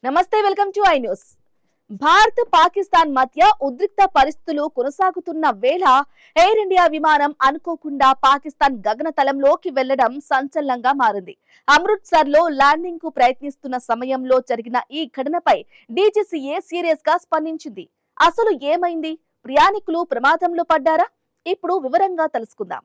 నమస్తే, welcome to I news. Bharat Pakistan మధ్య ఉద్రిక్త పరిస్థితులు కొనసాగుతున్న వేళ ఎయిర్ ఇండియా విమానం అనుకోకుండా పాకిస్తాన్ గగనతలంలోకి వెళ్లడం సంచలనంగా మారింది. అమృత్సర్ లో ల్యాండింగ్ కు ప్రయత్నిస్తున్న సమయంలో జరిగిన ఈ ఘటనపై డీజీసీఏ సీరియస్ గా స్పందించింది. అసలు ఏమైంది? ప్రయాణికులు ప్రమాదంలో పడ్డారా? ఇప్పుడు వివరంగా తెలుసుకుందాం.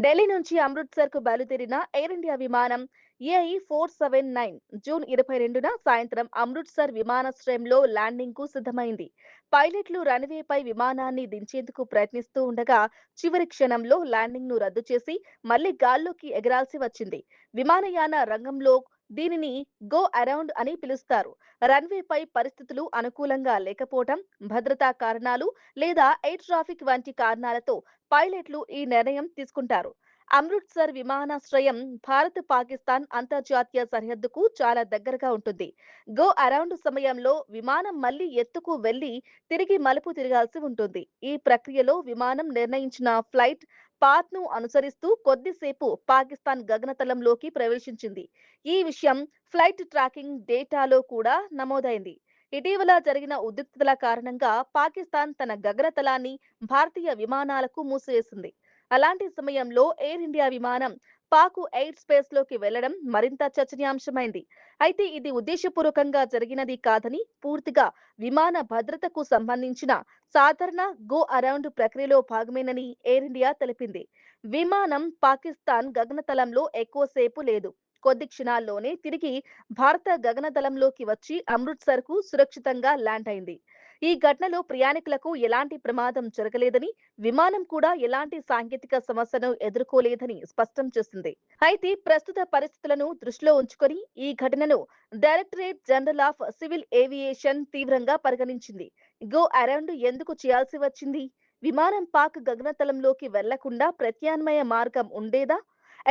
ఢిల్లీ నుంచి అమృత్సర్ కు బయలుదేరిన ఎయిర్ ఇండియా విమానం ఏఈ-479 జూన్ 22న సాయంత్రం అమృత్సర్ విమానాశ్రయంలో ల్యాండింగ్ కు సిద్ధమైంది. పైలట్లు రన్వేపై విమానాన్ని దించేందుకు ప్రయత్నిస్తూ ఉండగా చివరి క్షణంలో ల్యాండింగ్ ను రద్దు చేసి మళ్లీ గాల్లోకి ఎగరాల్సి వచ్చింది. విమానయాన రంగంలో దీనిని గో అరౌండ్ అని పిలుస్తారు. రన్వేపై పరిస్థితులు అనుకూలంగా లేకపోవడం, భద్రతా కారణాలు లేదా ఎయిర్ ట్రాఫిక్ వంటి కారణాలతో పైలట్లు ఈ నిర్ణయం తీసుకుంటారు. అమృత్సర్ విమానాశ్రయం భారత్ పాకిస్తాన్ అంతర్జాతీయ సరిహద్దుకు చాలా దగ్గరగా ఉంటుంది. గో అరౌండ్ సమయంలో విమానం మళ్లీ ఎత్తుకు వెళ్లి తిరిగి మలుపు తిరగాల్సి ఉంటుంది. ఈ ప్రక్రియలో విమానం నిర్ణయించిన ఫ్లైట్ పాత్ ను అనుసరిస్తూ కొద్దిసేపు పాకిస్తాన్ గగనతలంలోకి ప్రవేశించింది. ఈ విషయం ఫ్లైట్ ట్రాకింగ్ డేటాలో కూడా నమోదైంది. ఇటీవల జరిగిన ఉద్రిక్తతల కారణంగా పాకిస్తాన్ తన గగనతలాన్ని భారతీయ విమానాలకు మూసివేసింది. అలాంటి సమయంలో ఎయిర్ ఇండియా విమానం పాక్ ఎయిర్ స్పేస్ లోకి వెళ్లడం మరింత చర్చనీయాంశమైంది. అయితే ఇది ఉద్దేశపూర్వకంగా జరిగినది కాదని, పూర్తిగా విమాన భద్రతకు సంబంధించిన సాధారణ గో అరౌండ్ ప్రక్రియలో భాగమేనని ఎయిర్ ఇండియా తెలిపింది. విమానం పాకిస్తాన్ గగనతలంలో ఎక్కువసేపు లేదు. కొద్ది క్షణాల్లోనే తిరిగి భారత గగనతలంలోకి వచ్చి అమృత్సర్ కు సురక్షితంగా ల్యాండ్ అయింది. ఈ ఘటనలో ప్రయాణికులకు ఎలాంటి ప్రమాదం జరగలేదని, విమానం కూడా ఎలాంటి సాంకేతిక సమస్యను ఎదుర్కోలేదని స్పష్టం చేసింది. అయితే ప్రస్తుత పరిస్థితులను దృష్టిలో ఉంచుకొని ఈ ఘటనను directorate general of civil aviation తీవ్రంగా పరిగణించింది. గో అరౌండ్ ఎందుకు చేయాల్సి వచ్చింది? విమానం పాక్ గగనతలంలోకి వెళ్లకుండా ప్రత్యామ్నాయ మార్గం ఉండేదా?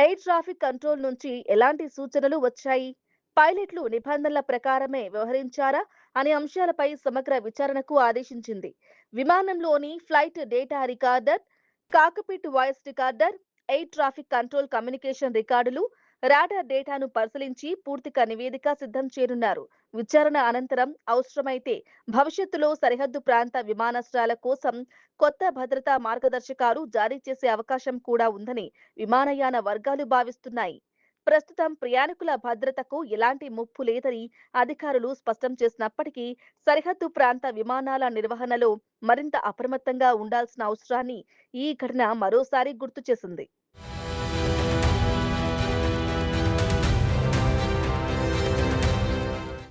ఎయిర్ ట్రాఫిక్ కంట్రోల్ నుంచి ఎలాంటి సూచనలు వచ్చాయి? పైలట్లు నిబంధనల ప్రకారమే వ్యవహరించారా అనే అంశాలపై సమగ్ర విచారణకు ఆదేశించింది. విమానంలోని flight data recorder, cockpit voice recorder, air traffic control communication రికార్డులు, రాడార్ డేటాను పరిశీలించి పూర్తిగా నివేదిక సిద్ధం చేయనున్నారు. విచారణ అనంతరం అవసరమైతే భవిష్యత్తులో సరిహద్దు ప్రాంత విమానాశ్రయాల కోసం కొత్త భద్రతా మార్గదర్శకాలు జారీ చేసే అవకాశం కూడా ఉందని విమానయాన వర్గాలు భావిస్తున్నాయి. ప్రస్తుతం ప్రయాణికుల భద్రతకు ఎలాంటి ముప్పు లేదని అధికారులు స్పష్టం చేసినప్పటికీ సరిహద్దు ప్రాంత విమానాల నిర్వహణలో మరింత అప్రమత్తంగా ఉండాల్సిన అవసరాన్ని ఈ ఘటన మరోసారి గుర్తు చేసింది.